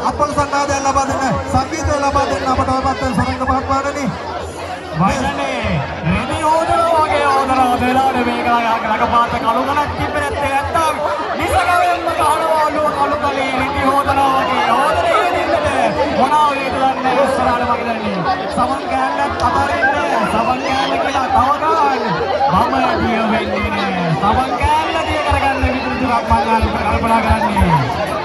අපල් සංවාදය ලබා දෙන්න සංගීතය ලබා දෙන්න අපට ඔයපත් සරංග මහත්මයාණනි වයිදන්නේ රෙදි හොදනවා වගේ හොදනවා දෙලාට මේක ළඟපාත කළු ගලක් තිබ්බේ නැත්තම් නිසගවෙන්න ගහනවා කළු කලේ රෙදි හොදනවා වගේ හොදලා ඉඳින්නද මොනවා වේද දන්නේ ඉස්සරහට වගේ දන්නේ සමන් කෑල්ලත් අතරින්නේ සමන් කෑල්ල කියලා තව ගන්න මම දිය වෙන්නේ නෑ සමන් කෑල්ල දිය කරගන්න විදිහට මම කල්පනා කරන්නේ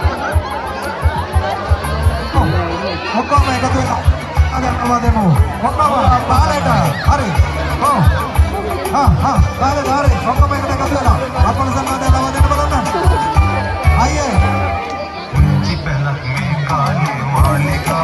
ඔක්කොම එකතු වෙලා අදන්නවා දෙමු ඔක්කොම පාරට හරි පාරට හරි ඔක්කොම එකට එකතු වෙලා අපල සංවාදය ලබා දෙන්න බලන්න අයියේ जी पहला में काले मालिका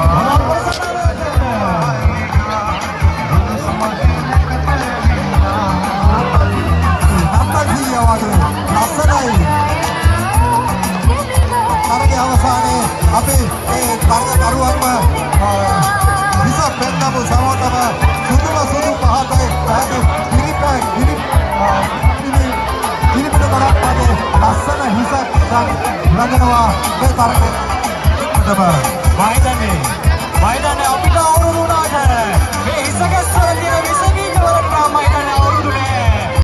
අවසානයේ අපි ඒ තරගකරුවන්ම විස පෙන්නපු සමෝතම සුදු පහතයි ගිරිපිට ගොඩක් වගේ ලස්සන හිසක් ලඟනවා මේ තරගෙ වයිදන්නේ අපි